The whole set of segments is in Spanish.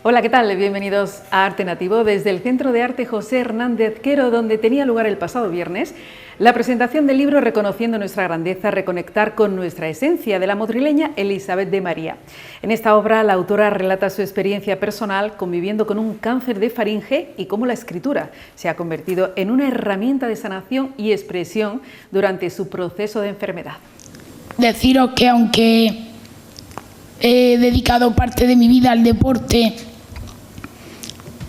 Hola, ¿qué tal? Bienvenidos a Arte Nativo desde el Centro de Arte José Hernández Quero, donde tenía lugar el pasado viernes la presentación del libro Reconociendo nuestra grandeza, reconectar con nuestra esencia, de la madrileña Elisabet de María. En esta obra la autora relata su experiencia personal conviviendo con un cáncer de faringe y cómo la escritura se ha convertido en una herramienta de sanación y expresión durante su proceso de enfermedad. Deciros que aunque he dedicado parte de mi vida al deporte,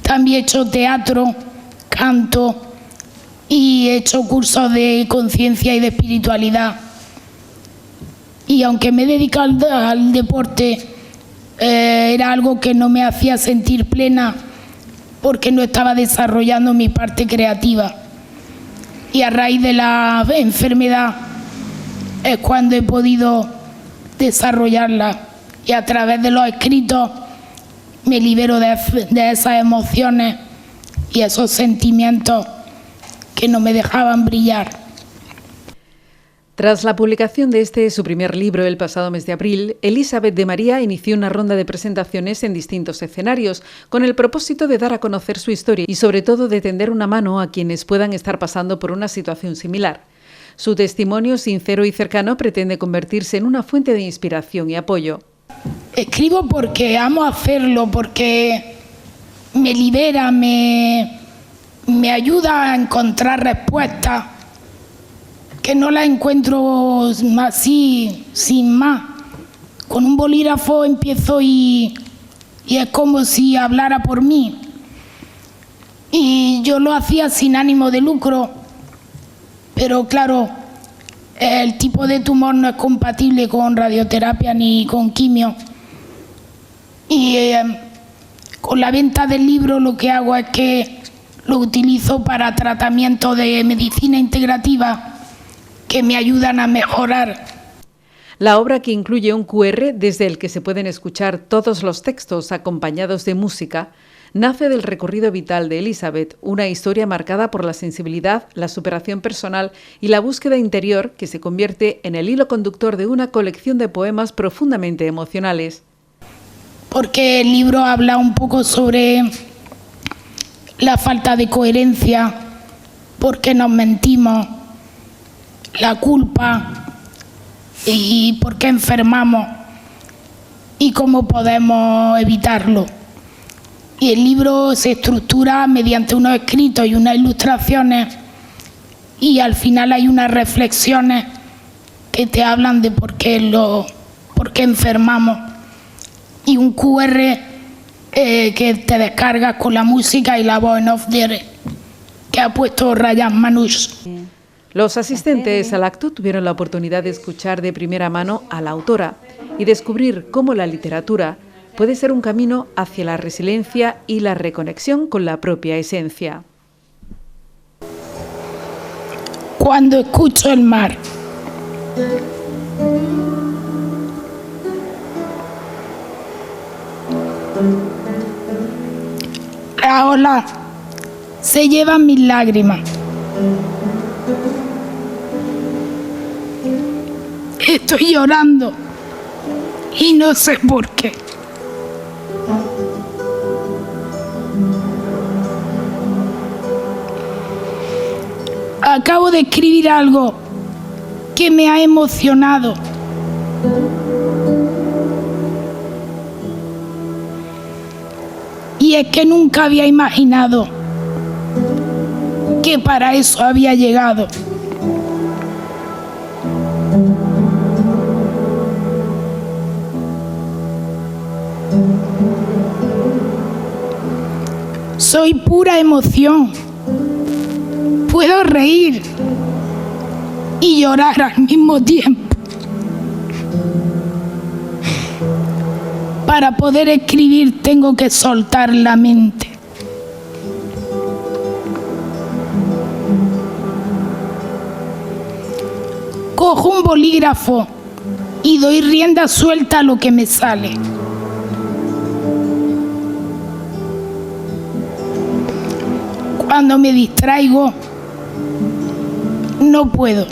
también he hecho teatro, canto y he hecho cursos de conciencia y de espiritualidad. Y aunque me he dedicado al deporte, era algo que no me hacía sentir plena porque no estaba desarrollando mi parte creativa. Y a raíz de la enfermedad es cuando he podido desarrollarla. Y a través de los escritos me libero de esas emociones y esos sentimientos que no me dejaban brillar. Tras la publicación de su primer libro el pasado mes de abril, Elisabet de María inició una ronda de presentaciones en distintos escenarios, con el propósito de dar a conocer su historia y sobre todo de tender una mano a quienes puedan estar pasando por una situación similar. Su testimonio sincero y cercano pretende convertirse en una fuente de inspiración y apoyo. Escribo porque amo hacerlo, porque me libera, me ayuda a encontrar respuestas que no las encuentro así, sin más. Con un bolígrafo empiezo y es como si hablara por mí. Y yo lo hacía sin ánimo de lucro, pero claro, el tipo de tumor no es compatible con radioterapia ni con quimio. Y con la venta del libro lo que hago es que lo utilizo para tratamiento de medicina integrativa que me ayudan a mejorar. La obra, que incluye un QR desde el que se pueden escuchar todos los textos acompañados de música, nace del recorrido vital de Elisabet, una historia marcada por la sensibilidad, la superación personal y la búsqueda interior que se convierte en el hilo conductor de una colección de poemas profundamente emocionales. Porque el libro habla un poco sobre la falta de coherencia, por qué nos mentimos, la culpa y por qué enfermamos y cómo podemos evitarlo. Y el libro se estructura mediante unos escritos y unas ilustraciones y al final hay unas reflexiones que te hablan de por qué enfermamos. Y un QR que te descargas con la música y la voz en off que ha puesto Ryan Manus. Los asistentes al acto tuvieron la oportunidad de escuchar de primera mano a la autora y descubrir cómo la literatura puede ser un camino hacia la resiliencia y la reconexión con la propia esencia. Cuando escucho el mar. La ola se llevan mis lágrimas. Estoy llorando y no sé por qué. Acabo de escribir algo que me ha emocionado. Y es que nunca había imaginado que para eso había llegado. Soy pura emoción. Puedo reír y llorar al mismo tiempo. Para poder escribir tengo que soltar la mente. Cojo un bolígrafo y doy rienda suelta a lo que me sale. Cuando me distraigo, no puedo.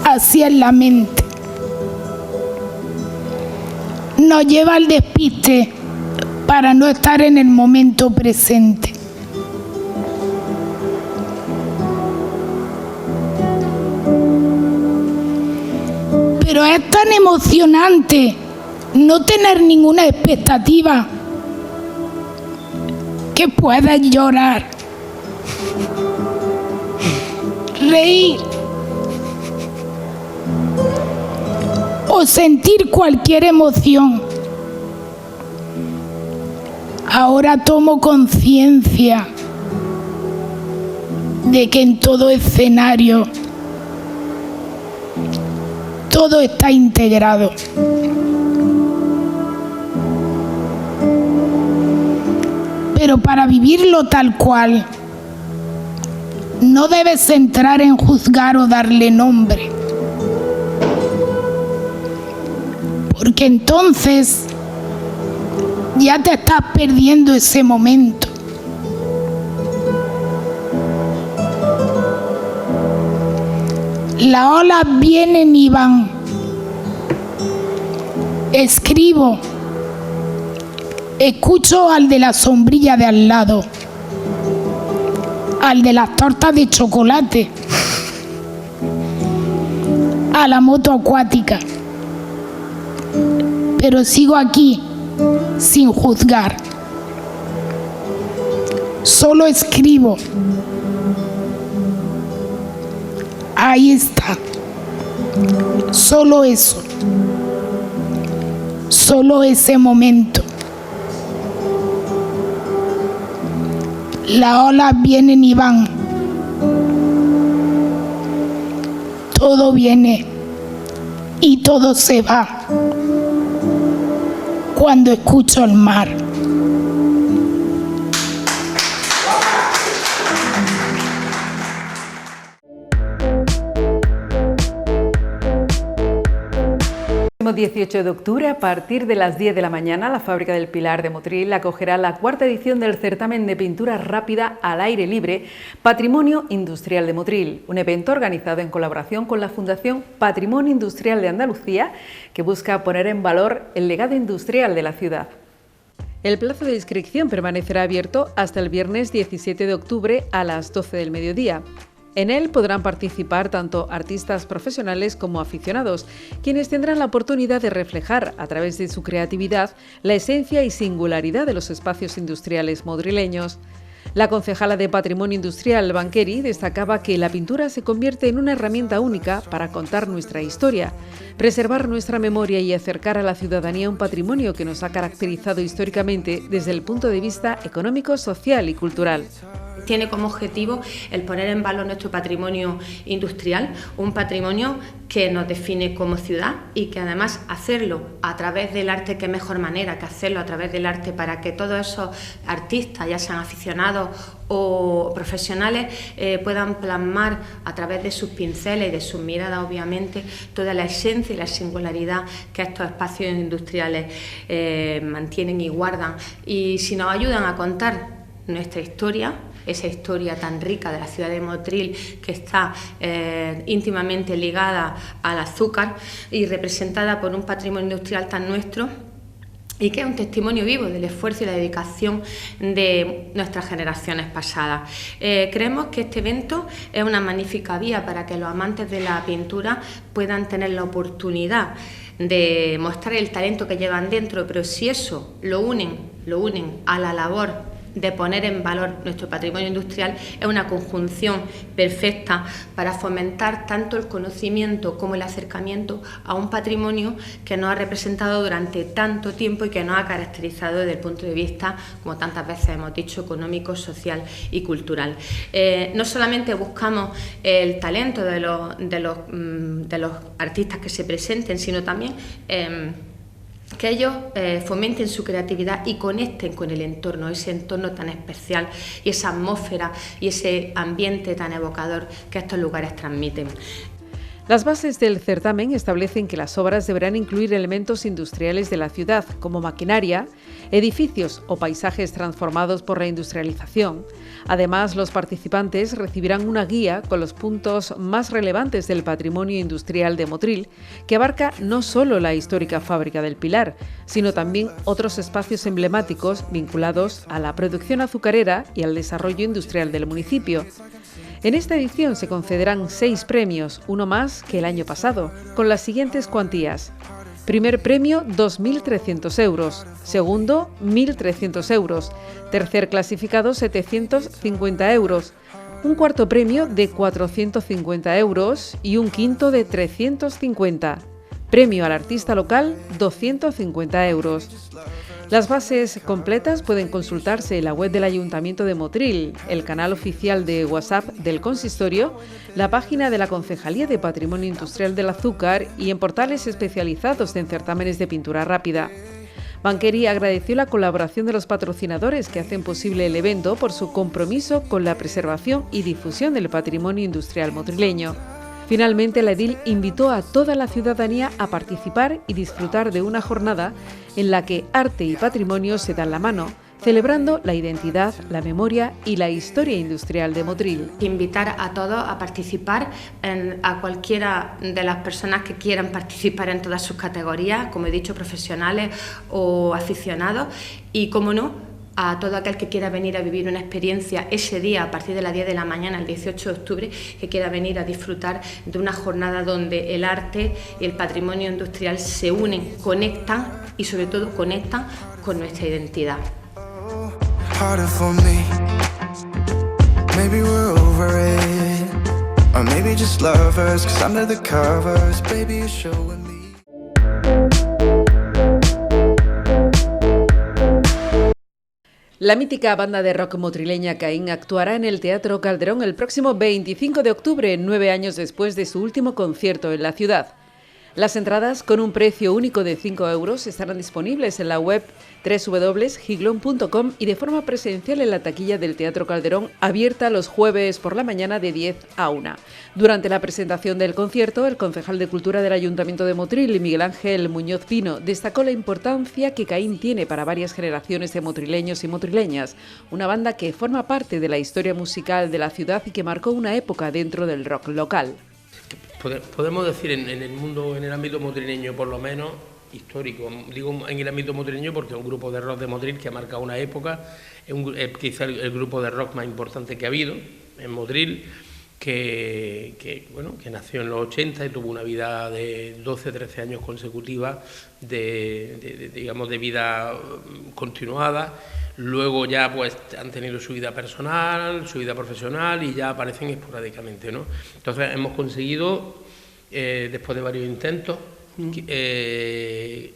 Así es la mente. nos lleva al despiste para no estar en el momento presente. Pero es tan emocionante no tener ninguna expectativa que puedes llorar, reír o sentir cualquier emoción. Ahora tomo conciencia de que en todo escenario todo está integrado. Pero para vivirlo tal cual, no debes entrar en juzgar o darle nombre. Porque entonces ya te estás perdiendo ese momento. Las olas vienen y van. Escribo. Escucho al de la sombrilla de al lado, al de las tortas de chocolate, a la moto acuática. Pero sigo aquí, sin juzgar. Solo escribo. Ahí está. Solo eso. Solo ese momento. Las olas vienen y van. Todo viene y todo se va cuando escucho el mar. El 18 de octubre, a partir de las 10 de la mañana, la Fábrica del Pilar de Motril acogerá la cuarta edición del certamen de pintura rápida al aire libre Patrimonio Industrial de Motril, un evento organizado en colaboración con la Fundación Patrimonio Industrial de Andalucía, que busca poner en valor el legado industrial de la ciudad. El plazo de inscripción permanecerá abierto hasta el viernes 17 de octubre a las 12 del mediodía. En él podrán participar tanto artistas profesionales como aficionados, quienes tendrán la oportunidad de reflejar, a través de su creatividad, la esencia y singularidad de los espacios industriales madrileños. La concejala de Patrimonio Industrial, Banqueri, destacaba que la pintura se convierte en una herramienta única para contar nuestra historia, preservar nuestra memoria y acercar a la ciudadanía un patrimonio que nos ha caracterizado históricamente desde el punto de vista económico, social y cultural. Tiene como objetivo el poner en valor nuestro patrimonio industrial, un patrimonio que nos define como ciudad y que además hacerlo a través del arte, qué mejor manera que hacerlo a través del arte para que todos esos artistas, ya sean aficionados o profesionales, puedan plasmar a través de sus pinceles y de sus miradas, obviamente, toda la esencia y la singularidad que estos espacios industriales mantienen y guardan. Y si nos ayudan a contar nuestra historia, esa historia tan rica de la ciudad de Motril, que está íntimamente ligada al azúcar y representada por un patrimonio industrial tan nuestro, y que es un testimonio vivo del esfuerzo y la dedicación de nuestras generaciones pasadas. Creemos que este evento es una magnífica vía para que los amantes de la pintura puedan tener la oportunidad de mostrar el talento que llevan dentro, pero si eso lo unen a la labor de poner en valor nuestro patrimonio industrial, es una conjunción perfecta para fomentar tanto el conocimiento como el acercamiento a un patrimonio que nos ha representado durante tanto tiempo y que nos ha caracterizado desde el punto de vista, como tantas veces hemos dicho, económico, social y cultural. No solamente buscamos el talento de los artistas que se presenten, sino también que ellos fomenten su creatividad y conecten con el entorno, ese entorno tan especial y esa atmósfera y ese ambiente tan evocador que estos lugares transmiten. Las bases del certamen establecen que las obras deberán incluir elementos industriales de la ciudad, como maquinaria, edificios o paisajes transformados por la industrialización. Además, los participantes recibirán una guía con los puntos más relevantes del patrimonio industrial de Motril, que abarca no solo la histórica fábrica del Pilar, sino también otros espacios emblemáticos vinculados a la producción azucarera y al desarrollo industrial del municipio. En esta edición se concederán 6 premios, uno más que el año pasado, con las siguientes cuantías. Primer premio, 2.300 euros. Segundo, 1.300 euros. Tercer clasificado, 750 euros. Un cuarto premio de 450 euros y un quinto de 350. Premio al artista local, 250 euros. Las bases completas pueden consultarse en la web del Ayuntamiento de Motril, el canal oficial de WhatsApp del Consistorio, la página de la Concejalía de Patrimonio Industrial del Azúcar y en portales especializados en certámenes de pintura rápida. Banqueri agradeció la colaboración de los patrocinadores que hacen posible el evento por su compromiso con la preservación y difusión del patrimonio industrial motrileño. Finalmente, la edil invitó a toda la ciudadanía a participar y disfrutar de una jornada en la que arte y patrimonio se dan la mano, celebrando la identidad, la memoria y la historia industrial de Motril. Invitar a todos a participar, a cualquiera de las personas que quieran participar en todas sus categorías, como he dicho, profesionales o aficionados, y, como no, a todo aquel que quiera venir a vivir una experiencia ese día a partir de las 10 de la mañana, el 18 de octubre, que quiera venir a disfrutar de una jornada donde el arte y el patrimonio industrial se unen, conectan y sobre todo conectan con nuestra identidad. La mítica banda de rock motrileña Caín actuará en el Teatro Calderón el próximo 25 de octubre, 9 años después de su último concierto en la ciudad. Las entradas, con un precio único de 5 euros, estarán disponibles en la web www.giglon.com y de forma presencial en la taquilla del Teatro Calderón, abierta los jueves por la mañana de 10 a 1. Durante la presentación del concierto, el concejal de Cultura del Ayuntamiento de Motril, Miguel Ángel Muñoz Pino, destacó la importancia que Caín tiene para varias generaciones de motrileños y motrileñas, una banda que forma parte de la historia musical de la ciudad y que marcó una época dentro del rock local. Podemos decir en el mundo, en el ámbito motrileño por lo menos, histórico, digo en el ámbito motrileño porque es un grupo de rock de Motril que ha marcado una época, es quizá el grupo de rock más importante que ha habido en Motril, que nació en los 80 y tuvo una vida de 12-13 años consecutiva de vida continuada. Luego ya pues han tenido su vida personal, su vida profesional y ya aparecen esporádicamente, ¿no? Entonces hemos conseguido, después de varios intentos, que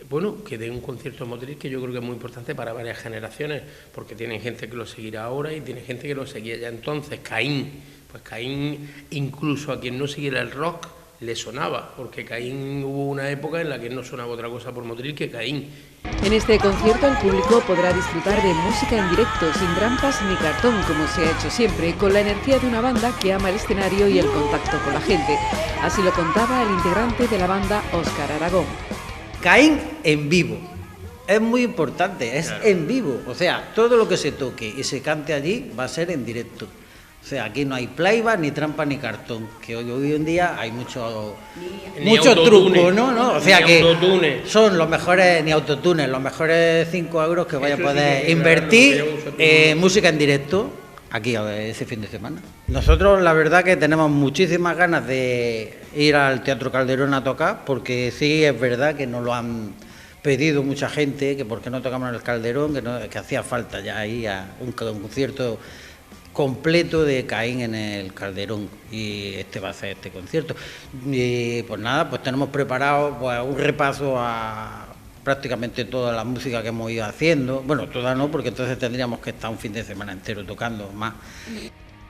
den un concierto en Motril que yo creo que es muy importante para varias generaciones, porque tienen gente que lo seguirá ahora y tiene gente que lo seguía ya entonces. Caín, incluso a quien no siguiera el rock le sonaba, porque Caín hubo una época en la que no sonaba otra cosa por Motril que Caín. En este concierto el público podrá disfrutar de música en directo, sin trampas ni cartón, como se ha hecho siempre, con la energía de una banda que ama el escenario y el contacto con la gente. Así lo contaba el integrante de la banda, Óscar Aragón. Caín en vivo. Es muy importante, es en vivo. O sea, todo lo que se toque y se cante allí va a ser en directo. O sea, aquí no hay playback, ni trampa, ni cartón, que hoy en día hay mucho truco, ¿no? O sea que son los mejores, ni autotunes, los mejores 5 euros que vaya a poder invertir en música en directo aquí ese fin de semana. Nosotros la verdad que tenemos muchísimas ganas de ir al Teatro Calderón a tocar, porque sí es verdad que nos lo han pedido mucha gente, que por qué no tocamos en el Calderón, que hacía falta ya ahí a un concierto completo de Caín en el Calderón, y este va a ser este concierto. Y pues nada, pues tenemos preparado pues un repaso a prácticamente toda la música que hemos ido haciendo. Bueno, toda no, porque entonces tendríamos que estar un fin de semana entero tocando más.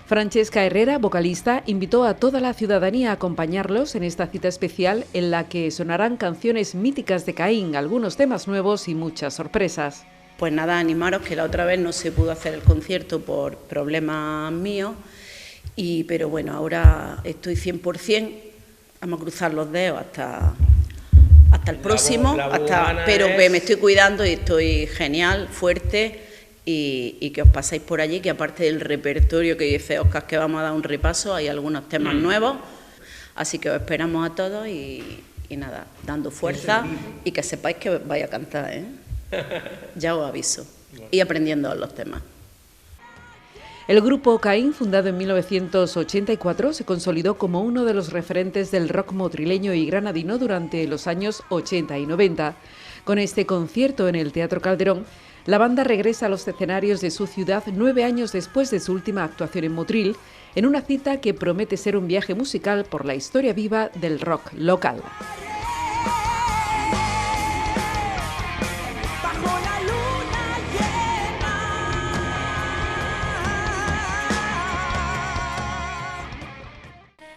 Francesca Herrera, vocalista, invitó a toda la ciudadanía a acompañarlos en esta cita especial en la que sonarán canciones míticas de Caín, algunos temas nuevos y muchas sorpresas. Pues nada, animaros, que la otra vez no se pudo hacer el concierto por problemas míos, pero bueno, ahora estoy 100% Vamos a cruzar los dedos hasta el próximo, pero que me estoy cuidando y estoy genial, fuerte, y que os pasáis por allí, que aparte del repertorio que dice Óscar, que vamos a dar un repaso, hay algunos temas nuevos, así que os esperamos a todos y nada, dando fuerza y que sepáis que vais a cantar, ¿eh? Ya os aviso, y aprendiendo los temas. El grupo Caín, fundado en 1984, se consolidó como uno de los referentes del rock motrileño y granadino durante los años 80 y 90. Con este concierto en el Teatro Calderón, la banda regresa a los escenarios de su ciudad 9 años después de su última actuación en Motril, en una cita que promete ser un viaje musical por la historia viva del rock local.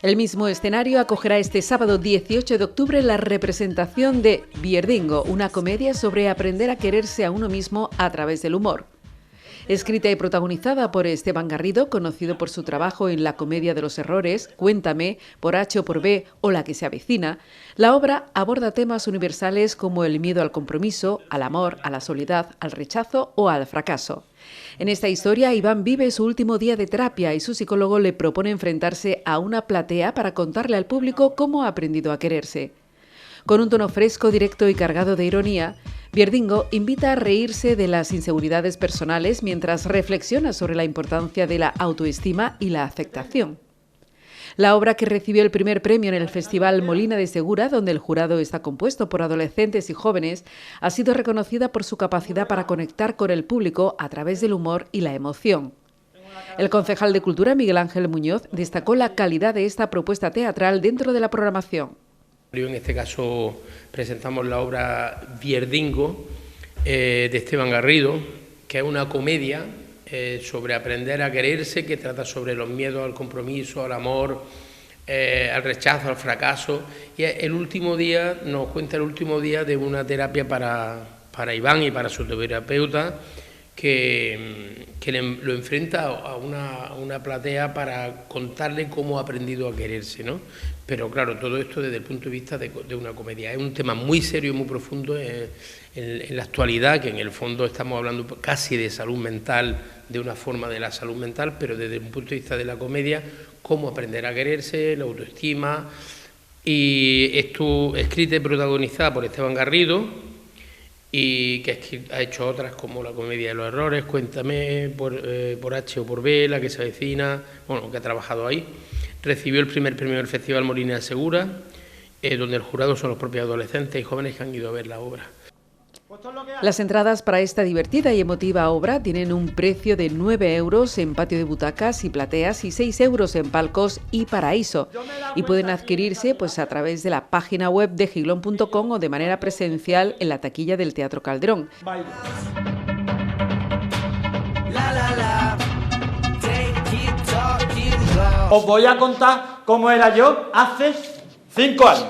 El mismo escenario acogerá este sábado 18 de octubre la representación de Vierdingo, una comedia sobre aprender a quererse a uno mismo a través del humor. Escrita y protagonizada por Esteban Garrido, conocido por su trabajo en La comedia de los errores, Cuéntame, Por H o por B o La que se avecina, la obra aborda temas universales como el miedo al compromiso, al amor, a la soledad, al rechazo o al fracaso. En esta historia, Iván vive su último día de terapia y su psicólogo le propone enfrentarse a una platea para contarle al público cómo ha aprendido a quererse. Con un tono fresco, directo y cargado de ironía, Vierdingo invita a reírse de las inseguridades personales mientras reflexiona sobre la importancia de la autoestima y la aceptación. La obra, que recibió el primer premio en el Festival Molina de Segura, donde el jurado está compuesto por adolescentes y jóvenes, ha sido reconocida por su capacidad para conectar con el público a través del humor y la emoción. El concejal de Cultura, Miguel Ángel Muñoz, destacó la calidad de esta propuesta teatral dentro de la programación. En este caso presentamos la obra Vierdingo de Esteban Garrido, que es una comedia sobre aprender a quererse, que trata sobre los miedos al compromiso, al amor, al rechazo, al fracaso. Y el último día, nos cuenta el último día de una terapia para Iván y para su terapeuta, que lo enfrenta a una platea para contarle cómo ha aprendido a quererse, ¿no? Pero claro, todo esto desde el punto de vista de una comedia. Es un tema muy serio y muy profundo en la actualidad, que en el fondo estamos hablando casi de salud mental, de una forma de la salud mental, pero desde un punto de vista de la comedia, cómo aprender a quererse, la autoestima. Y esto escrita y protagonizada por Esteban Garrido, y que ha hecho otras como La comedia de los errores, Cuéntame, por H o por B, La que se avecina, bueno, que ha trabajado ahí. Recibió el primer premio del Festival Molina de Segura, donde el jurado son los propios adolescentes y jóvenes que han ido a ver la obra. Las entradas para esta divertida y emotiva obra tienen un precio de 9 euros en patio de butacas y plateas y 6 euros en palcos y paraíso, y pueden adquirirse a través de la página web de giglón.com o de manera presencial en la taquilla del Teatro Calderón. Os voy a contar cómo era yo hace 5 años.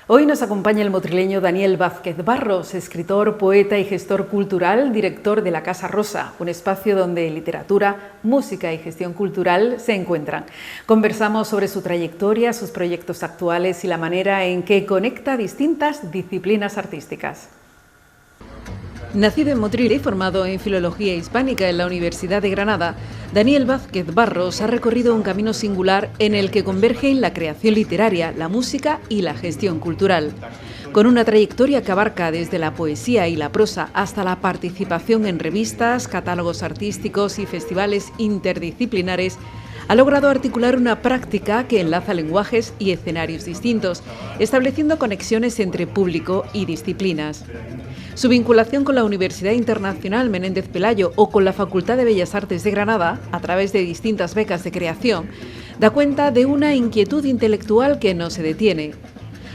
Hoy nos acompaña el motrileño Daniel Vázquez Barros, escritor, poeta y gestor cultural, director de la Casa Rosa, un espacio donde literatura, música y gestión cultural se encuentran. Conversamos sobre su trayectoria, sus proyectos actuales y la manera en que conecta distintas disciplinas artísticas. Nacido en Motril y formado en Filología Hispánica en la Universidad de Granada, Daniel Vázquez Barros ha recorrido un camino singular en el que convergen la creación literaria, la música y la gestión cultural. Con una trayectoria que abarca desde la poesía y la prosa hasta la participación en revistas, catálogos artísticos y festivales interdisciplinares, ha logrado articular una práctica que enlaza lenguajes y escenarios distintos, estableciendo conexiones entre público y disciplinas. Su vinculación con la Universidad Internacional Menéndez Pelayo o con la Facultad de Bellas Artes de Granada, a través de distintas becas de creación, da cuenta de una inquietud intelectual que no se detiene.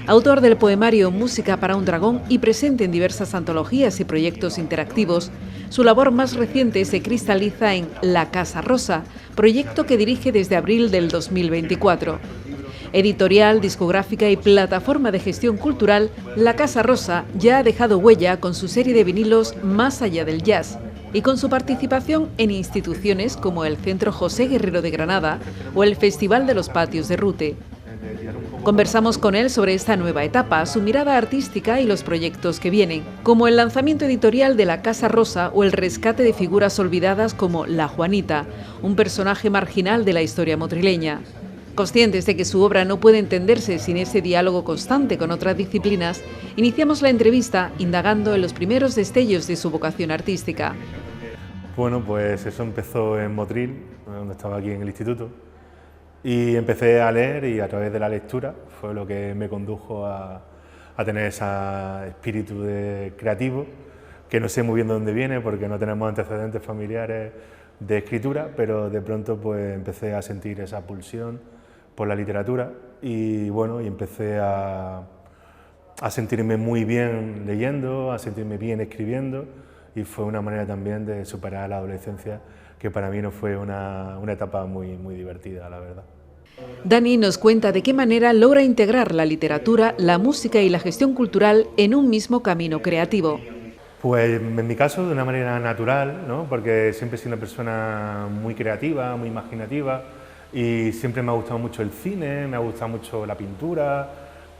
Autor del poemario Música para un dragón y presente en diversas antologías y proyectos interactivos, su labor más reciente se cristaliza en La Casa Rosa, proyecto que dirige desde abril del 2024. Editorial, discográfica y plataforma de gestión cultural, La Casa Rosa ya ha dejado huella con su serie de vinilos Más allá del jazz y con su participación en instituciones como el Centro José Guerrero de Granada o el Festival de los Patios de Rute. Conversamos con él sobre esta nueva etapa, su mirada artística y los proyectos que vienen, como el lanzamiento editorial de La Casa Rosa o el rescate de figuras olvidadas como La Juanita, un personaje marginal de la historia motrileña. Conscientes de que su obra no puede entenderse sin ese diálogo constante con otras disciplinas, iniciamos la entrevista indagando en los primeros destellos de su vocación artística. Bueno, pues eso empezó en Motril, donde estaba aquí en el instituto, y empecé a leer y a través de la lectura fue lo que me condujo a tener ese espíritu creativo, que no sé muy bien de dónde viene porque no tenemos antecedentes familiares de escritura, pero de pronto pues empecé a sentir esa pulsión por la literatura y bueno, y empecé a sentirme muy bien leyendo, a sentirme bien escribiendo y fue una manera también de superar la adolescencia que para mí no fue una etapa muy divertida, la verdad. Dani nos cuenta de qué manera logra integrar la literatura, la música y la gestión cultural en un mismo camino creativo. Pues en mi caso de una manera natural, ¿no? Porque siempre he sido una persona muy creativa, muy imaginativa y siempre me ha gustado mucho el cine, me ha gustado mucho la pintura,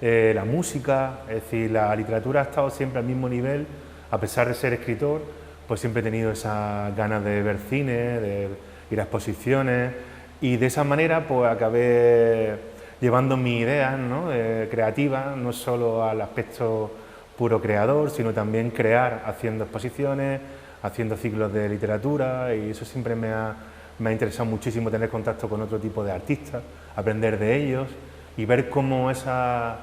la música, es decir, la literatura ha estado siempre al mismo nivel, a pesar de ser escritor, pues siempre he tenido esas ganas de ver cine, de ir a exposiciones y de esa manera pues acabé llevando mis ideas, ¿no? Creativas, no solo al aspecto puro creador, sino también crear haciendo exposiciones, haciendo ciclos de literatura y eso siempre me ha interesado muchísimo tener contacto con otro tipo de artistas, aprender de ellos y ver cómo esas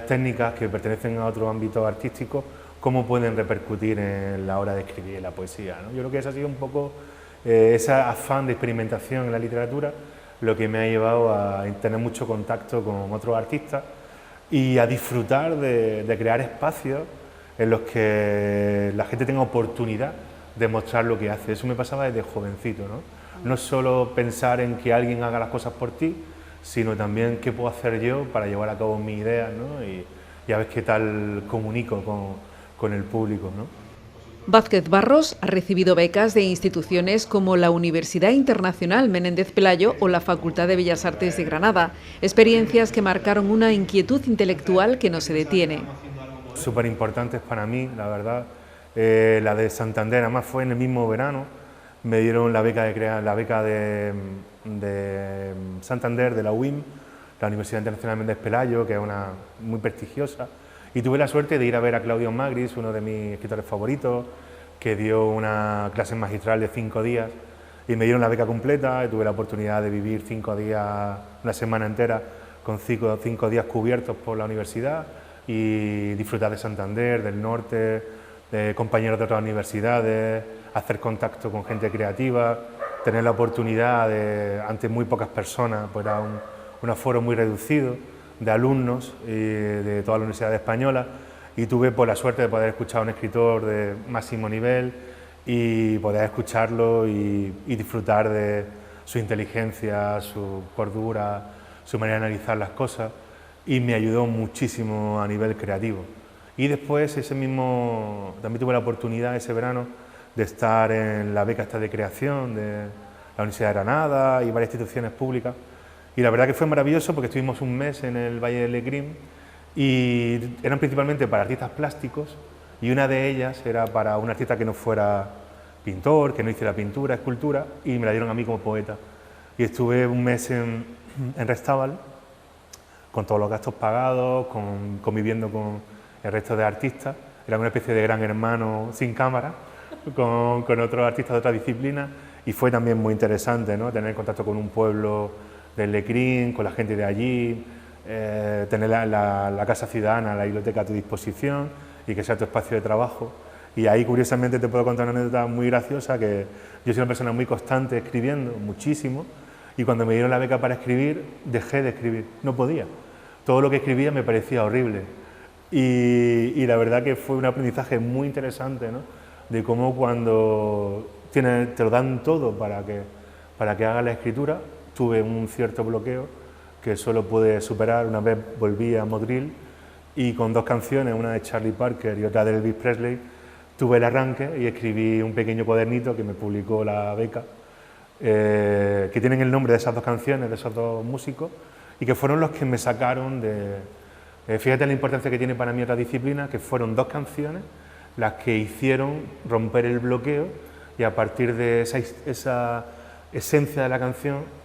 técnicas que pertenecen a otro ámbito artístico cómo pueden repercutir en la hora de escribir, en la poesía, ¿no? Yo creo que ese ha sido un poco ese afán de experimentación en la literatura lo que me ha llevado a tener mucho contacto con otros artistas y a disfrutar de crear espacios en los que la gente tenga oportunidad de mostrar lo que hace. Eso me pasaba desde jovencito, ¿no? No solo pensar en que alguien haga las cosas por ti, sino también qué puedo hacer yo para llevar a cabo mis ideas, ¿no? Y a ver qué tal comunico con el público, ¿no? Vázquez Barros ha recibido becas de instituciones como la Universidad Internacional Menéndez Pelayo o la Facultad de Bellas Artes de Granada, experiencias que marcaron una inquietud intelectual que no se detiene. Súper importantes para mí, la verdad. La de Santander, además fue en el mismo verano, me dieron la beca de Santander, de la UIM, la Universidad Internacional Menéndez Pelayo, que es una muy prestigiosa. Y tuve la suerte de ir a ver a Claudio Magris, uno de mis escritores favoritos, que dio una clase magistral de 5 días y me dieron la beca completa y tuve la oportunidad de vivir 5 días, una semana entera, con 5 días cubiertos por la universidad y disfrutar de Santander, del norte, de compañeros de otras universidades, hacer contacto con gente creativa, tener la oportunidad de, ante muy pocas personas, pues era un aforo muy reducido, de alumnos de toda la Universidad Española y tuve la suerte de poder escuchar a un escritor de máximo nivel y poder escucharlo y disfrutar de su inteligencia, su cordura, su manera de analizar las cosas y me ayudó muchísimo a nivel creativo. Y después también tuve la oportunidad ese verano de estar en la beca de creación de la Universidad de Granada y varias instituciones públicas. Y la verdad que fue maravilloso porque estuvimos un mes en el Valle del Lecrín y eran principalmente para artistas plásticos y una de ellas era para un artista que no fuera pintor, que no hiciera pintura, escultura y me la dieron a mí como poeta. Y estuve un mes en Restábal con todos los gastos pagados, conviviendo con el resto de artistas. Era una especie de gran hermano sin cámara con otros artistas de otra disciplina y fue también muy interesante, ¿no? Tener contacto con un pueblo del Lecrín, con la gente de allí, tener la Casa Ciudadana, la biblioteca a tu disposición y que sea tu espacio de trabajo. Y ahí, curiosamente, te puedo contar una anécdota muy graciosa, que yo soy una persona muy constante escribiendo, muchísimo, y cuando me dieron la beca para escribir, dejé de escribir, no podía. Todo lo que escribía me parecía horrible. Y la verdad que fue un aprendizaje muy interesante, ¿no? De cómo cuando te lo dan todo para que hagas la escritura, tuve un cierto bloqueo que solo pude superar. Una vez volví a Motril y con 2 canciones, una de Charlie Parker y otra de Elvis Presley, tuve el arranque y escribí un pequeño cuadernito que me publicó la beca, que tienen el nombre de esas 2 canciones, de esos 2 músicos, y que fueron los que me sacaron de... fíjate la importancia que tiene para mí otra disciplina, que fueron 2 canciones las que hicieron romper el bloqueo, y a partir de esa esencia de la canción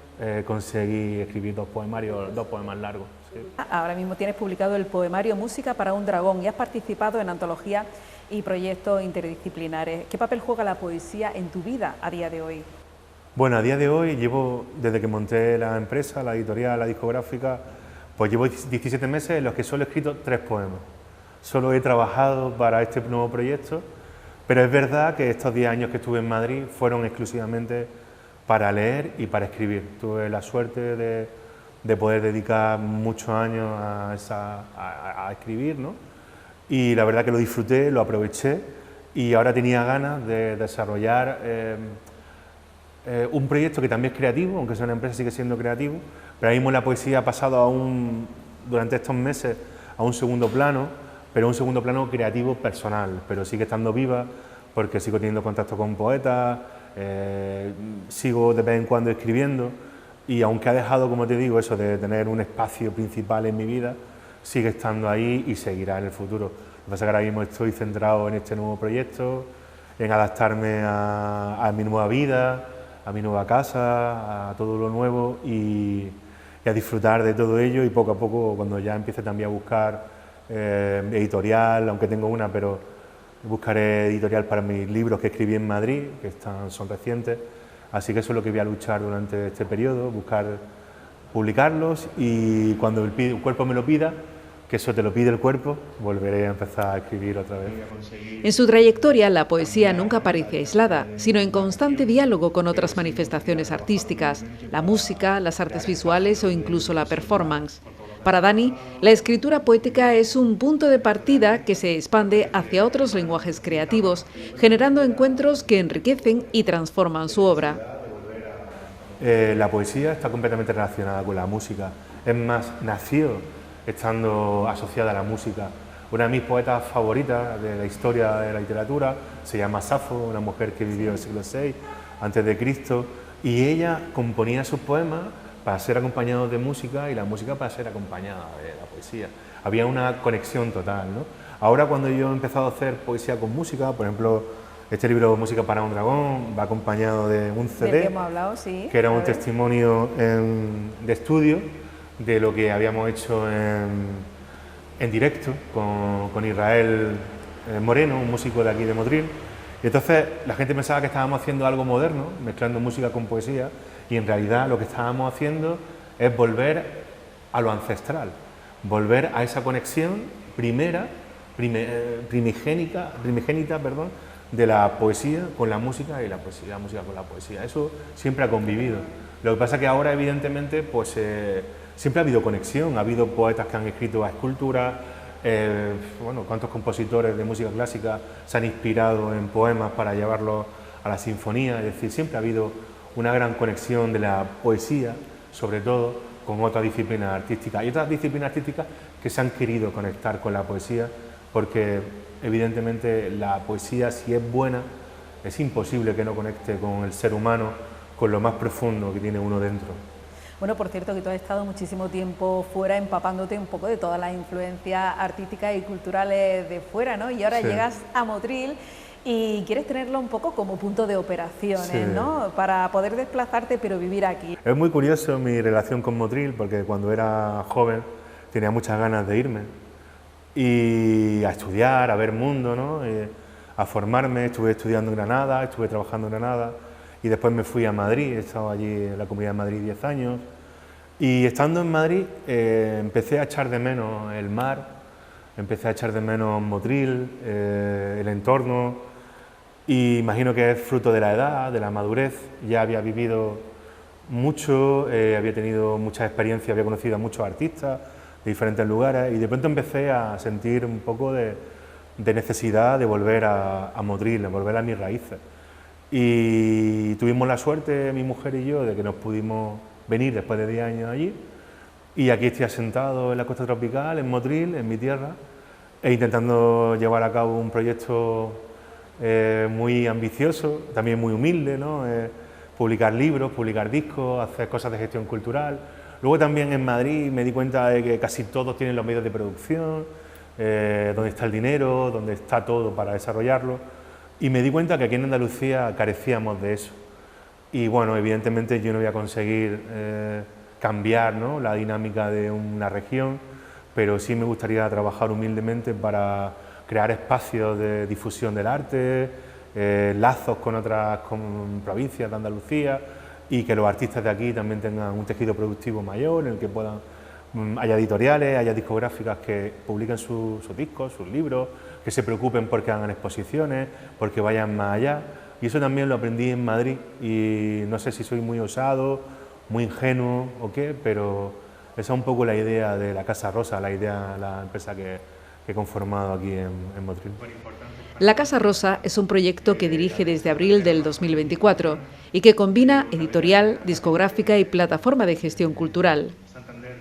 conseguí escribir 2 poemarios, 2 poemas largos. Sí. Ahora mismo tienes publicado el poemario Música para un dragón y has participado en antologías y proyectos interdisciplinares. ¿Qué papel juega la poesía en tu vida a día de hoy? Bueno, a día de hoy llevo, desde que monté la empresa, la editorial, la discográfica, pues llevo 17 meses en los que solo he escrito 3 poemas. Solo he trabajado para este nuevo proyecto, pero es verdad que estos 10 años que estuve en Madrid fueron exclusivamente para leer y para escribir. Tuve la suerte de poder dedicar muchos años a escribir, ¿no? Y la verdad que lo disfruté, lo aproveché y ahora tenía ganas de desarrollar un proyecto que también es creativo, aunque sea una empresa sigue siendo creativo, pero ahora mismo la poesía ha pasado durante estos meses a un segundo plano, pero un segundo plano creativo personal, pero sigue estando viva porque sigo teniendo contacto con poetas, sigo de vez en cuando escribiendo y aunque ha dejado, como te digo, eso de tener un espacio principal en mi vida, sigue estando ahí y seguirá en el futuro. Lo que pasa es que ahora mismo estoy centrado en este nuevo proyecto, en adaptarme a mi nueva vida, a mi nueva casa, a todo lo nuevo y a disfrutar de todo ello y poco a poco, cuando ya empiece también a buscar editorial, aunque tengo una, pero buscaré editorial para mis libros que escribí en Madrid, que son recientes, así que eso es lo que voy a luchar durante este periodo, buscar publicarlos y cuando el cuerpo me lo pida, que eso te lo pide el cuerpo, volveré a empezar a escribir otra vez. En su trayectoria, la poesía nunca parece aislada, sino en constante diálogo con otras manifestaciones artísticas, la música, las artes visuales o incluso la performance. Para Dani, la escritura poética es un punto de partida que se expande hacia otros lenguajes creativos, generando encuentros que enriquecen y transforman su obra. La poesía está completamente relacionada con la música, es más, nació estando asociada a la música. Una de mis poetas favoritas de la historia de la literatura se llama Safo, una mujer que vivió en el siglo VI antes de Cristo, y ella componía sus poemas para ser acompañados de música y la música para ser acompañada de la poesía. Había una conexión total, ¿no? Ahora cuando yo he empezado a hacer poesía con música, por ejemplo, este libro Música para un dragón va acompañado de un CD, ¿Del que hemos hablado? Sí. Que era un testimonio de estudio de lo que habíamos hecho en directo con Israel Moreno, un músico de aquí de Motril. Y entonces la gente pensaba que estábamos haciendo algo moderno, mezclando música con poesía, y en realidad lo que estábamos haciendo es volver a lo ancestral, volver a esa conexión primigénita, de la poesía con la música y la música con la poesía. Eso siempre ha convivido. Lo que pasa es que ahora, evidentemente, pues siempre ha habido conexión, ha habido poetas que han escrito a esculturas, bueno, cuántos compositores de música clásica se han inspirado en poemas para llevarlos a la sinfonía, es decir, siempre ha habido una gran conexión de la poesía, sobre todo, con otras disciplinas artísticas. Hay otras disciplinas artísticas que se han querido conectar con la poesía, porque evidentemente la poesía, si es buena, es imposible que no conecte con el ser humano, con lo más profundo que tiene uno dentro. Bueno, por cierto, que tú has estado muchísimo tiempo fuera empapándote un poco de todas las influencias artísticas y culturales de fuera, ¿no? Y ahora Sí. llegas a Motril y quieres tenerlo un poco como punto de operaciones, Sí. ¿no? Para poder desplazarte pero vivir aquí. Es muy curioso mi relación con Motril, porque cuando era joven tenía muchas ganas de irme y a estudiar, a ver mundo, ¿no? A formarme. Estuve estudiando en Granada, estuve trabajando en Granada y después me fui a Madrid. He estado allí en la Comunidad de Madrid 10 años y estando en Madrid empecé a echar de menos el mar, empecé a echar de menos Motril, el entorno, y imagino que es fruto de la edad, de la madurez. Ya había vivido mucho, había tenido muchas experiencias, había conocido a muchos artistas de diferentes lugares y de pronto empecé a sentir un poco de necesidad de volver a Motril, de volver a mis raíces. Y tuvimos la suerte, mi mujer y yo, de que nos pudimos venir después de 10 años allí Y aquí estoy asentado en la costa tropical, en Motril, en mi tierra, e intentando llevar a cabo un proyecto muy ambicioso, también muy humilde, ¿no? Publicar libros, publicar discos, hacer cosas de gestión cultural. Luego también en Madrid me di cuenta de que casi todos tienen los medios de producción, donde está el dinero, donde está todo para desarrollarlo, y me di cuenta que aquí en Andalucía carecíamos de eso. Y bueno, evidentemente yo no voy a conseguir cambiar, ¿no?, la dinámica de una región, pero sí me gustaría trabajar humildemente para crear espacios de difusión del arte, lazos con otras provincias de Andalucía, y que los artistas de aquí también tengan un tejido productivo mayor, en el que puedan haya editoriales, haya discográficas que publiquen sus discos, sus libros, que se preocupen porque hagan exposiciones, porque vayan más allá. Y eso también lo aprendí en Madrid, y no sé si soy muy osado, muy ingenuo o qué, pero esa es un poco la idea de la Casa Rosa, la empresa que he conformado aquí en Motril. La Casa Rosa es un proyecto que dirige desde abril del 2024 y que combina editorial, discográfica y plataforma de gestión cultural.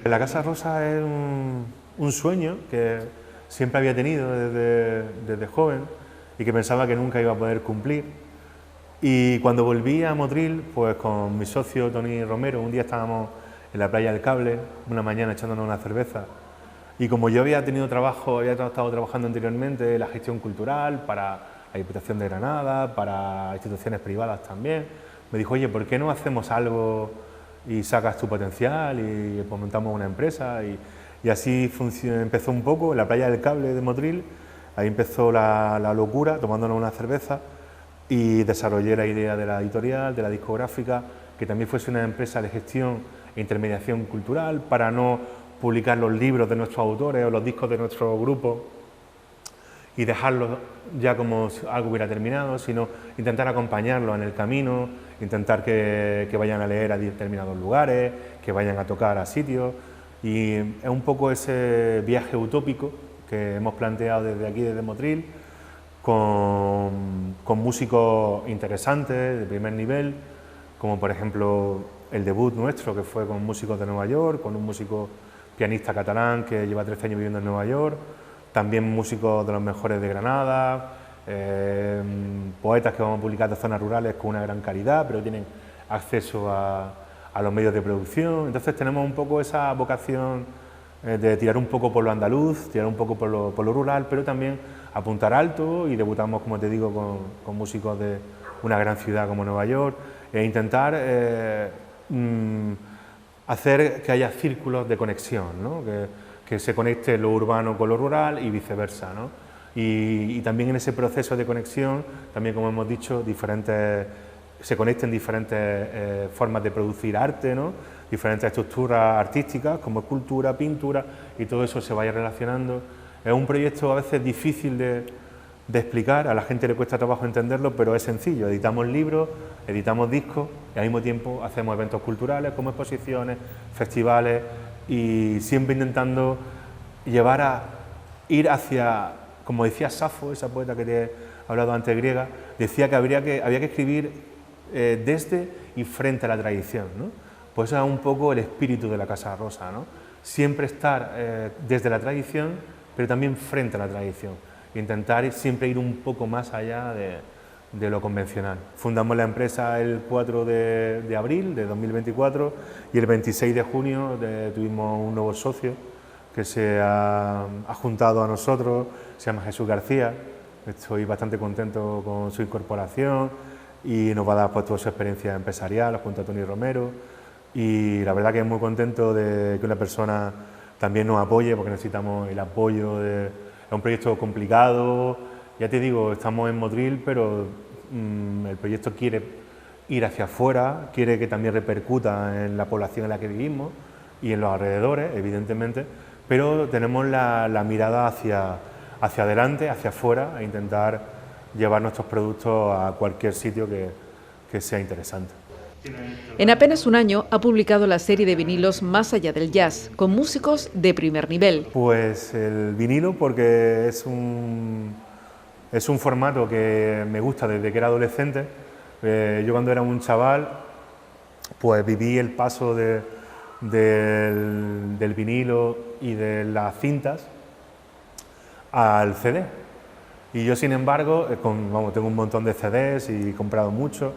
La Casa Rosa es un sueño que siempre había tenido desde joven y que pensaba que nunca iba a poder cumplir. Y cuando volví a Motril, pues con mi socio Toni Romero, un día estábamos en la playa del Cable, una mañana echándonos una cerveza, y como yo había tenido trabajo, había estado trabajando anteriormente en la gestión cultural para la Diputación de Granada, para instituciones privadas también, me dijo, oye, ¿por qué no hacemos algo y sacas tu potencial y pues montamos una empresa? Y así empezó un poco en la playa del Cable de Motril, ahí empezó la locura, tomándonos una cerveza, y desarrollé la idea de la editorial, de la discográfica, que también fuese una empresa de gestión e intermediación cultural, para no publicar los libros de nuestros autores o los discos de nuestro grupo y dejarlos ya como algo hubiera terminado, sino intentar acompañarlos en el camino, intentar que vayan a leer a determinados lugares, que vayan a tocar a sitios, y es un poco ese viaje utópico que hemos planteado desde aquí, desde Motril, con músicos interesantes, de primer nivel, como por ejemplo el debut nuestro, que fue con músicos de Nueva York, con un músico pianista catalán que lleva 13 años viviendo en Nueva York, también músicos de los mejores de Granada, poetas que vamos a publicar de zonas rurales con una gran calidad, pero tienen acceso a los medios de producción. Entonces tenemos un poco esa vocación de tirar un poco por lo andaluz, tirar un poco por lo rural, pero también apuntar alto, y debutamos, como te digo, con músicos de una gran ciudad como Nueva York, e intentar hacer que haya círculos de conexión, ¿no? Que se conecte lo urbano con lo rural y viceversa, ¿no? Y también en ese proceso de conexión, también, como hemos dicho, se conecten diferentes formas de producir arte, ¿no? Diferentes estructuras artísticas como escultura, pintura, y todo eso se vaya relacionando. Es un proyecto a veces difícil de explicar, a la gente le cuesta trabajo entenderlo, pero es sencillo. Editamos libros, editamos discos y al mismo tiempo hacemos eventos culturales como exposiciones, festivales, y siempre intentando ir hacia, como decía Safo, esa poeta que te he hablado antes griega, decía que había que escribir desde y frente a la tradición, ¿no? Pues eso es un poco el espíritu de la Casa Rosa, ¿no? Siempre estar desde la tradición, pero también frente a la tradición. Intentar siempre ir un poco más allá de lo convencional. Fundamos la empresa el 4 de abril de 2024 y el 26 de junio tuvimos un nuevo socio que se ha juntado a nosotros, se llama Jesús García. Estoy bastante contento con su incorporación y nos va a dar pues toda su experiencia empresarial junto a Toni Romero, y la verdad que es muy contento de que una persona también nos apoye, porque necesitamos el apoyo es un proyecto complicado, ya te digo, estamos en Motril, pero el proyecto quiere ir hacia afuera, quiere que también repercuta en la población en la que vivimos y en los alrededores, evidentemente, pero tenemos la mirada hacia adelante, hacia afuera, e intentar llevar nuestros productos a cualquier sitio que sea interesante. En apenas un año ha publicado la serie de vinilos Más allá del jazz, con músicos de primer nivel. Pues el vinilo, porque es un formato que me gusta desde que era adolescente. Yo cuando era un chaval, pues viví el paso de del vinilo y de las cintas al CD. Y yo, sin embargo, tengo un montón de CDs y he comprado muchos,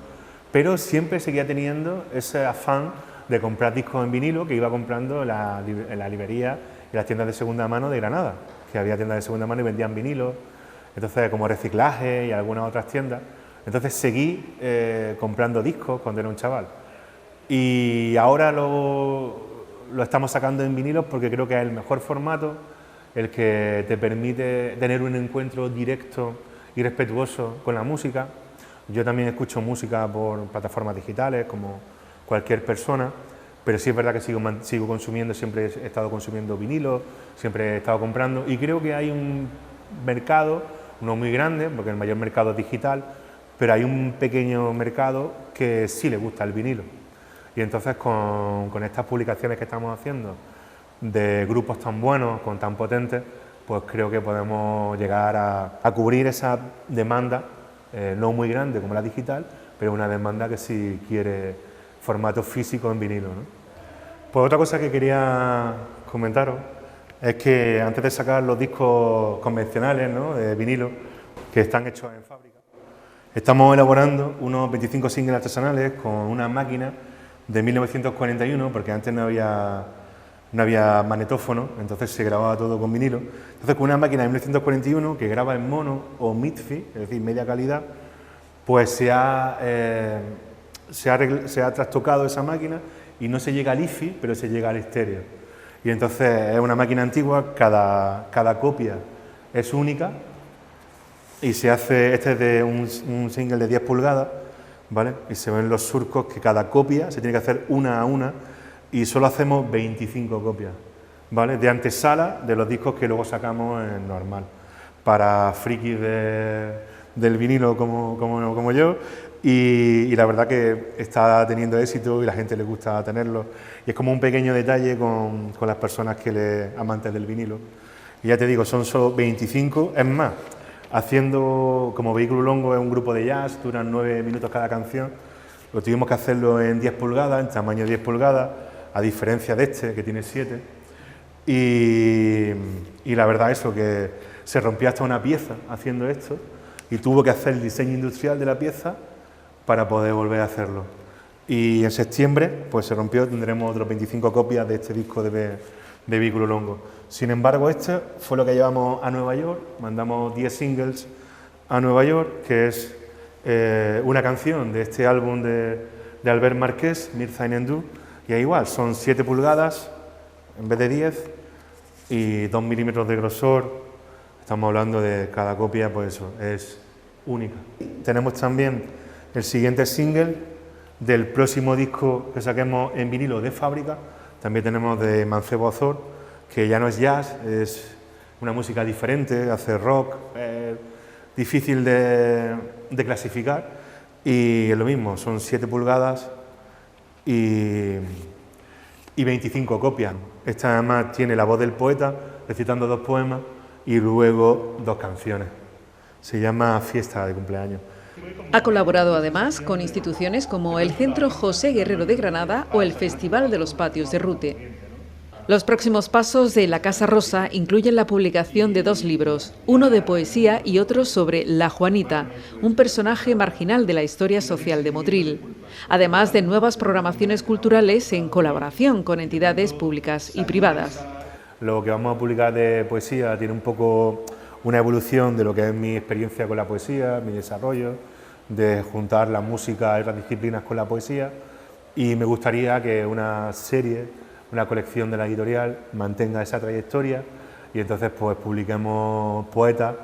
pero siempre seguía teniendo ese afán de comprar discos en vinilo que iba comprando en la librería y las tiendas de segunda mano de Granada, que había tiendas de segunda mano y vendían vinilos, entonces como Reciclaje y algunas otras tiendas. Entonces seguí comprando discos cuando era un chaval. Y ahora lo estamos sacando en vinilos porque creo que es el mejor formato, el que te permite tener un encuentro directo y respetuoso con la música. Yo también escucho música por plataformas digitales, como cualquier persona, pero sí es verdad que sigo consumiendo, siempre he estado consumiendo vinilos, siempre he estado comprando, y creo que hay un mercado, no muy grande, porque el mayor mercado es digital, pero hay un pequeño mercado que sí le gusta el vinilo. Y entonces con estas publicaciones que estamos haciendo, de grupos tan buenos, tan potentes, pues creo que podemos llegar a cubrir esa demanda, no muy grande como la digital, pero una demanda que sí quiere formato físico en vinilo, ¿no? Pues otra cosa que quería comentaros es que antes de sacar los discos convencionales, ¿no?, de vinilo, que están hechos en fábrica, estamos elaborando unos 25 singles artesanales con una máquina de 1941, porque antes no había magnetófono, entonces se grababa todo con vinilo. Entonces, con una máquina de 1941 que graba en mono o MIDFI, es decir, media calidad, pues se ha trastocado esa máquina y no se llega al IFI, pero se llega al estéreo. Y entonces es una máquina antigua, cada copia es única y se hace, este es de un single de 10 pulgadas, ¿vale? Y se ven los surcos que cada copia se tiene que hacer una a una, y solo hacemos 25 copias, ¿vale?, de antesala de los discos que luego sacamos en normal, para frikis del vinilo como yo, y la verdad que está teniendo éxito y la gente le gusta tenerlo, y es como un pequeño detalle con las personas amantes del vinilo. Y ya te digo, son solo 25, es más, haciendo como Vehículo Longo es un grupo de jazz, duran 9 minutos cada canción, lo tuvimos que hacerlo en 10 pulgadas, en tamaño 10 pulgadas, a diferencia de este, que tiene 7, y la verdad eso, que se rompió hasta una pieza haciendo esto, y tuvo que hacer el diseño industrial de la pieza para poder volver a hacerlo. Y en septiembre pues se rompió, tendremos otros 25 copias de este disco de Vehículo Longo. Sin embargo, este fue lo que llevamos a Nueva York, mandamos 10 singles a Nueva York, que es una canción de este álbum de Albert Marqués, Mirza Inendú, y es igual, son 7 pulgadas en vez de 10 y 2 milímetros de grosor. Estamos hablando de cada copia, pues eso, es única. Tenemos también el siguiente single del próximo disco que saquemos en vinilo de fábrica. También tenemos de Mancebo Azor, que ya no es jazz, es una música diferente, hace rock, difícil de clasificar, y es lo mismo, son 7 pulgadas y 25 copias. Esta además tiene la voz del poeta recitando 2 poemas y luego 2 canciones. Se llama Fiesta de Cumpleaños. Ha colaborado además con instituciones como el Centro José Guerrero de Granada o el Festival de los Patios de Rute. Los próximos pasos de La Casa Rosa incluyen la publicación de 2 libros, uno de poesía y otro sobre La Juanita, un personaje marginal de la historia social de Motril, además de nuevas programaciones culturales en colaboración con entidades públicas y privadas. Lo que vamos a publicar de poesía tiene un poco una evolución de lo que es mi experiencia con la poesía, mi desarrollo, de juntar la música y otras disciplinas con la poesía, y me gustaría que una serie, una colección de la editorial mantenga esa trayectoria y entonces pues publiquemos poetas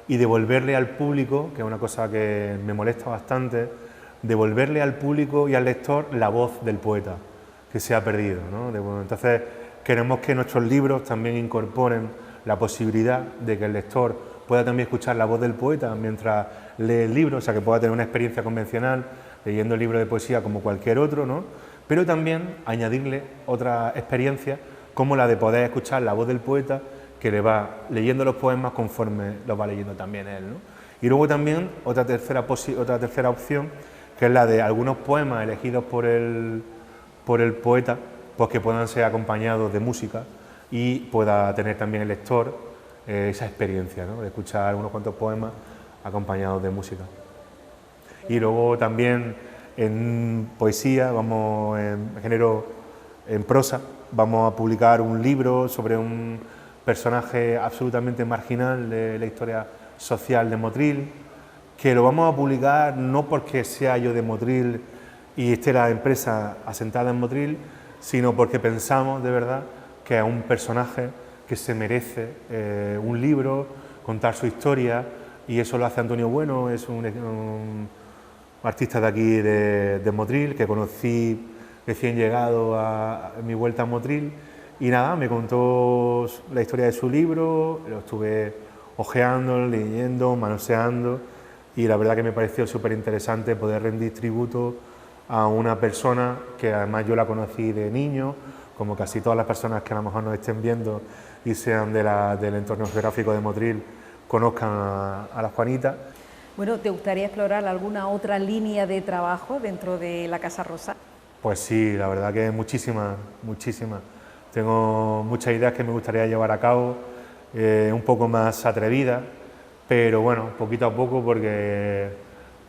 y devolverle al público, que es una cosa que me molesta bastante, devolverle al público y al lector la voz del poeta, que se ha perdido, ¿no? Entonces queremos que nuestros libros también incorporen la posibilidad de que el lector pueda también escuchar la voz del poeta mientras lee el libro, o sea, que pueda tener una experiencia convencional leyendo el libro de poesía como cualquier otro, ¿no? Pero también añadirle otra experiencia como la de poder escuchar la voz del poeta, que le va leyendo los poemas conforme los va leyendo también él, ¿no? Y luego también otra tercera opción, que es la de algunos poemas elegidos por el poeta pues que puedan ser acompañados de música y pueda tener también el lector esa experiencia, ¿no?, de escuchar unos cuantos poemas acompañados de música. Y luego también en poesía, vamos en género, en prosa, vamos a publicar un libro sobre un personaje absolutamente marginal de la historia social de Motril, que lo vamos a publicar no porque sea yo de Motril y esté la empresa asentada en Motril, sino porque pensamos de verdad que es un personaje que se merece un libro, contar su historia, y eso lo hace Antonio Bueno, es un artista de aquí de Motril, que conocí recién llegado a mi vuelta a Motril, y nada, me contó la historia de su libro, lo estuve ojeando, leyendo, manoseando, y la verdad que me pareció súper interesante poder rendir tributo a una persona que además yo la conocí de niño, como casi todas las personas que a lo mejor nos estén viendo y sean del entorno geográfico de Motril, conozcan a la Juanita. Bueno, ¿te gustaría explorar alguna otra línea de trabajo dentro de la Casa Rosa? Pues sí, la verdad que muchísimas, muchísimas. Tengo muchas ideas que me gustaría llevar a cabo, un poco más atrevidas, pero bueno, poquito a poco, porque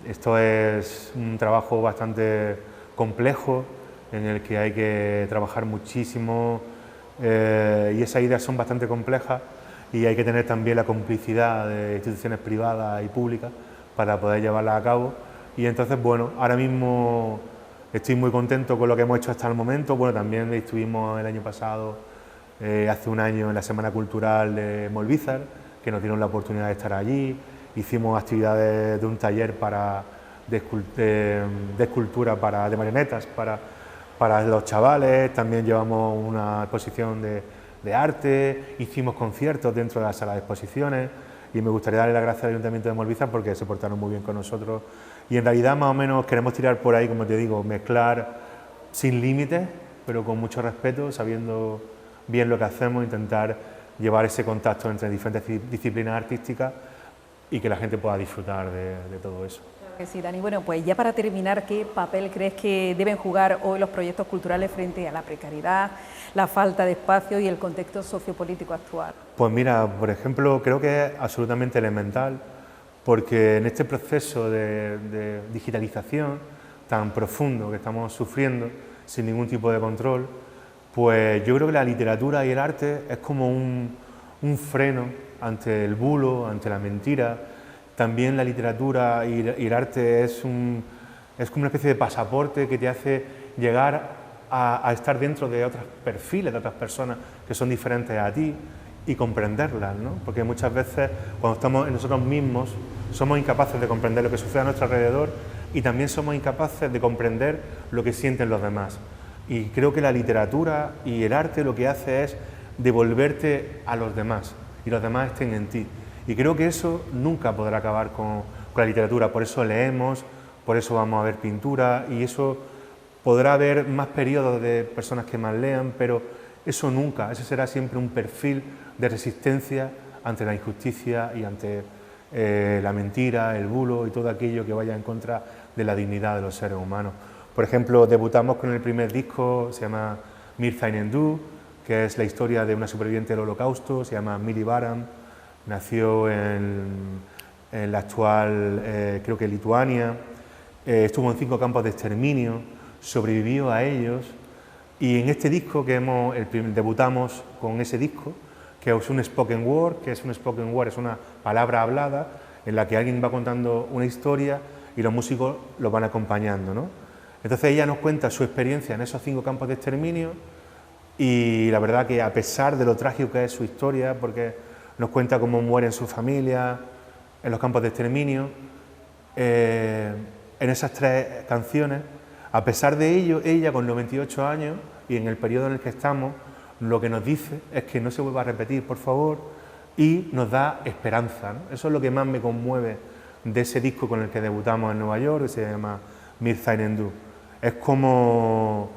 esto es un trabajo bastante complejo en el que hay que trabajar muchísimo y esas ideas son bastante complejas y hay que tener también la complicidad de instituciones privadas y públicas para poder llevarlas a cabo. Y entonces, bueno, ahora mismo estoy muy contento con lo que hemos hecho hasta el momento. Bueno, también estuvimos el año pasado, hace un año, en la Semana Cultural de Molvízar, que nos dieron la oportunidad de estar allí. Hicimos actividades de un taller de escultura de marionetas para los chavales, también llevamos una exposición de arte, hicimos conciertos dentro de la sala de exposiciones y me gustaría darle las gracias al Ayuntamiento de Molvízar porque se portaron muy bien con nosotros y en realidad más o menos queremos tirar por ahí, como te digo, mezclar sin límites, pero con mucho respeto, sabiendo bien lo que hacemos, intentar llevar ese contacto entre diferentes disciplinas artísticas y que la gente pueda disfrutar de todo eso. Que sí, Dani. Bueno, pues ya para terminar, ¿qué papel crees que deben jugar hoy los proyectos culturales frente a la precariedad, la falta de espacio y el contexto sociopolítico actual? Pues mira, por ejemplo, creo que es absolutamente elemental, porque en este proceso de digitalización tan profundo que estamos sufriendo, sin ningún tipo de control, pues yo creo que la literatura y el arte es como un freno ante el bulo, ante la mentira. También la literatura y el arte es como una especie de pasaporte que te hace llegar a estar dentro de otros perfiles, de otras personas que son diferentes a ti y comprenderlas, ¿no? Porque muchas veces cuando estamos en nosotros mismos somos incapaces de comprender lo que sucede a nuestro alrededor y también somos incapaces de comprender lo que sienten los demás. Y creo que la literatura y el arte lo que hace es devolverte a los demás y los demás estén en ti. Y creo que eso nunca podrá acabar con la literatura, por eso leemos, por eso vamos a ver pintura y eso podrá haber más periodos de personas que más lean, pero eso nunca, ese será siempre un perfil de resistencia ante la injusticia y ante la mentira, el bulo y todo aquello que vaya en contra de la dignidad de los seres humanos. Por ejemplo, debutamos con el primer disco, se llama Mir Zainendu, que es la historia de una superviviente del Holocausto, se llama Mili Baram. Nació en la actual, creo que Lituania, estuvo en 5 campos de exterminio, sobrevivió a ellos y en este disco debutamos con ese disco, que es un spoken word, es una palabra hablada en la que alguien va contando una historia y los músicos lo van acompañando, ¿no? Entonces ella nos cuenta su experiencia en esos 5 campos de exterminio y la verdad que a pesar de lo trágico que es su historia, porque nos cuenta cómo mueren su familia en los campos de exterminio. En esas 3 canciones, a pesar de ello, ella con 98 años y en el periodo en el que estamos, lo que nos dice es que no se vuelva a repetir, por favor, y nos da esperanza, ¿no? Eso es lo que más me conmueve de ese disco con el que debutamos en Nueva York, que se llama Mir Zainendu. Es como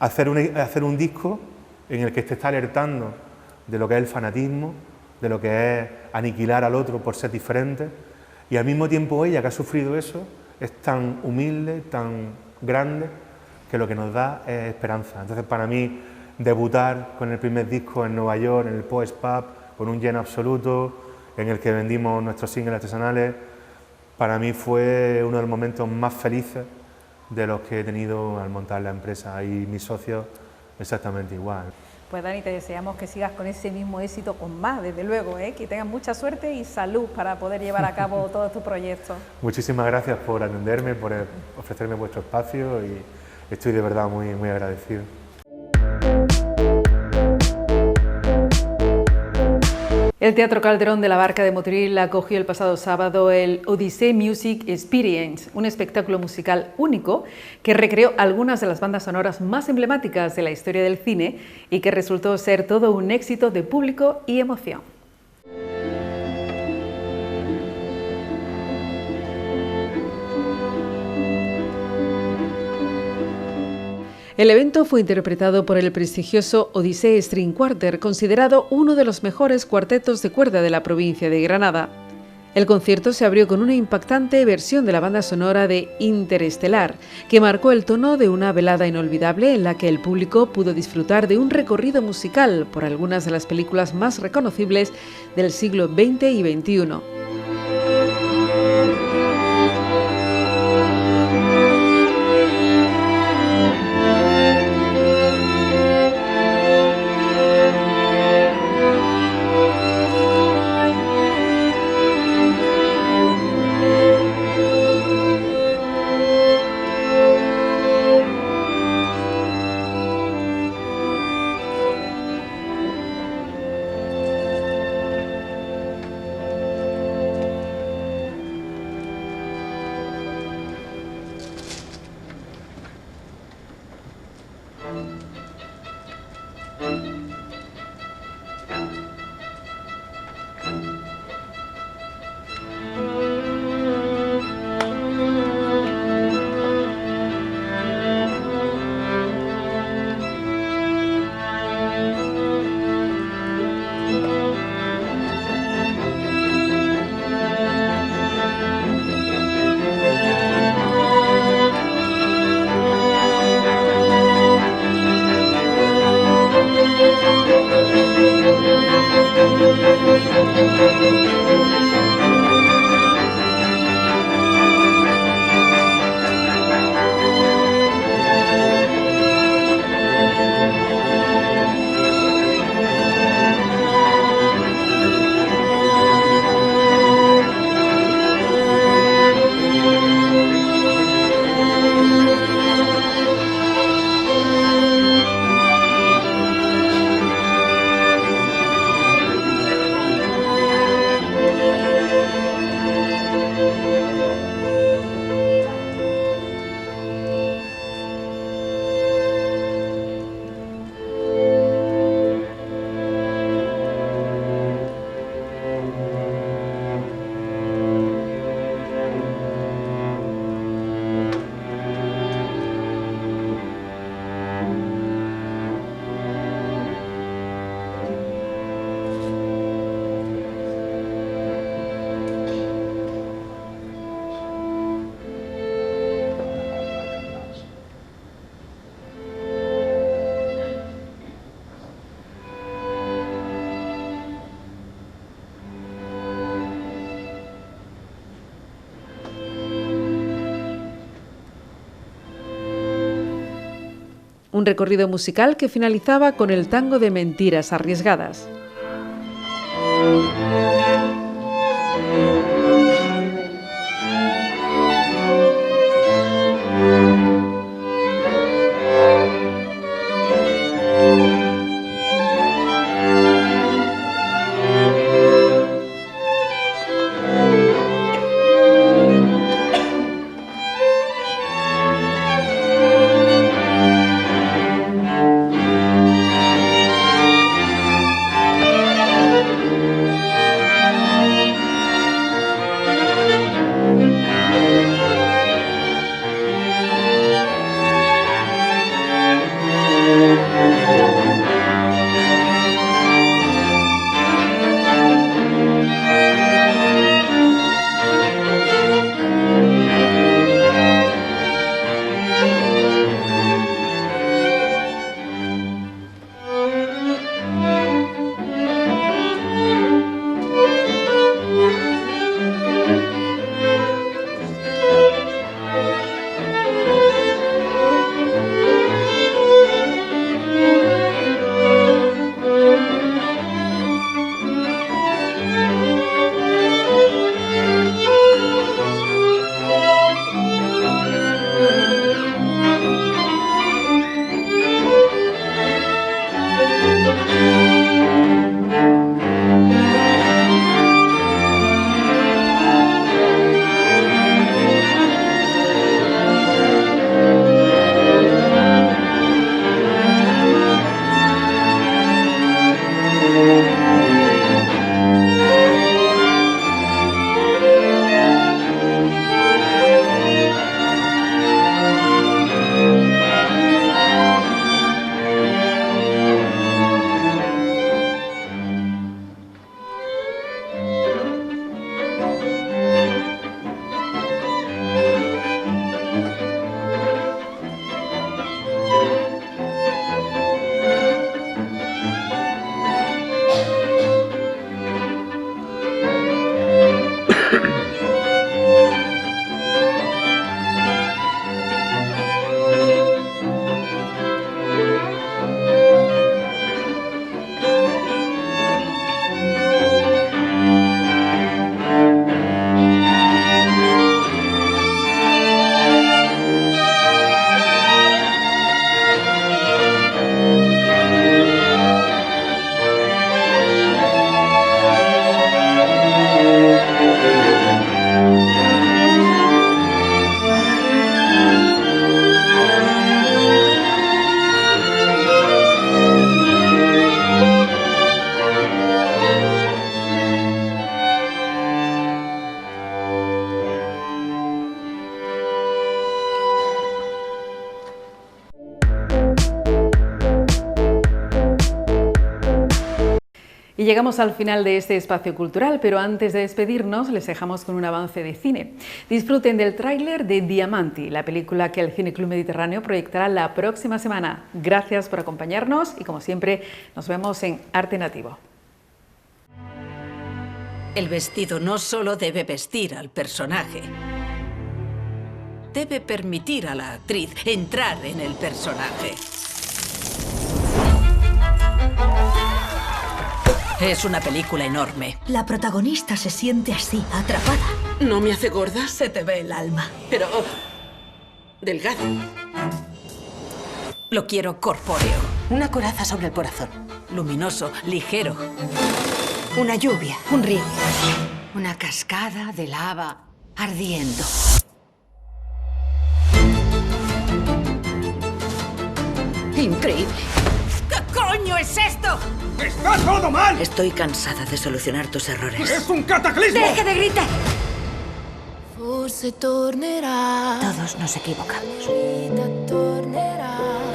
hacer un disco en el que te está alertando de lo que es el fanatismo, de lo que es aniquilar al otro por ser diferente, y al mismo tiempo ella, que ha sufrido eso, es tan humilde, tan grande, que lo que nos da es esperanza. Entonces, para mí, debutar con el primer disco en Nueva York, en el Poets Pub, con un lleno absoluto, en el que vendimos nuestros singles artesanales, para mí fue uno de los momentos más felices de los que he tenido al montar la empresa, y mis socios exactamente igual. Pues Dani, te deseamos que sigas con ese mismo éxito, con más, desde luego, que tengas mucha suerte y salud para poder llevar a cabo todos tus proyectos. Muchísimas gracias por atenderme, por ofrecerme vuestro espacio, y estoy de verdad muy, muy agradecido. El Teatro Calderón de la Barca de Motril acogió el pasado sábado el Odyssey Music Experience, un espectáculo musical único que recreó algunas de las bandas sonoras más emblemáticas de la historia del cine y que resultó ser todo un éxito de público y emoción. El evento fue interpretado por el prestigioso Odyssey String Quartet, considerado uno de los mejores cuartetos de cuerda de la provincia de Granada. El concierto se abrió con una impactante versión de la banda sonora de Interestelar, que marcó el tono de una velada inolvidable en la que el público pudo disfrutar de un recorrido musical por algunas de las películas más reconocibles del siglo XX y XXI. Un recorrido musical que finalizaba con el tango de Mentiras Arriesgadas. Y llegamos al final de este espacio cultural, pero antes de despedirnos les dejamos con un avance de cine. Disfruten del tráiler de Diamanti, la película que el Cine Club Mediterráneo proyectará la próxima semana. Gracias por acompañarnos y, como siempre, nos vemos en Arte Nativo. El vestido no solo debe vestir al personaje, debe permitir a la actriz entrar en el personaje. Es una película enorme. La protagonista se siente así, atrapada. ¿No me hace gorda? Se te ve el alma. Pero... delgada. Lo quiero corpóreo. Una coraza sobre el corazón. Luminoso, ligero. Una lluvia, un río. Una cascada de lava ardiendo. Increíble. ¿Qué coño es esto? ¡Está todo mal! Estoy cansada de solucionar tus errores. ¡Es un cataclismo! ¡Deje de gritar! Todos nos equivocamos.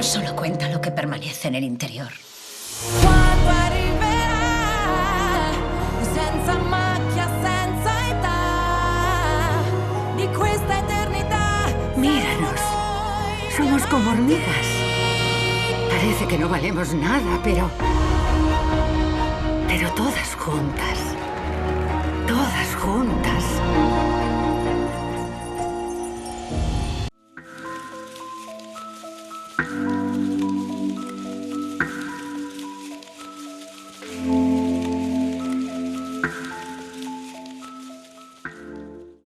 Solo cuenta lo que permanece en el interior. Míranos. Somos como hormigas. Parece que no valemos nada, pero todas juntas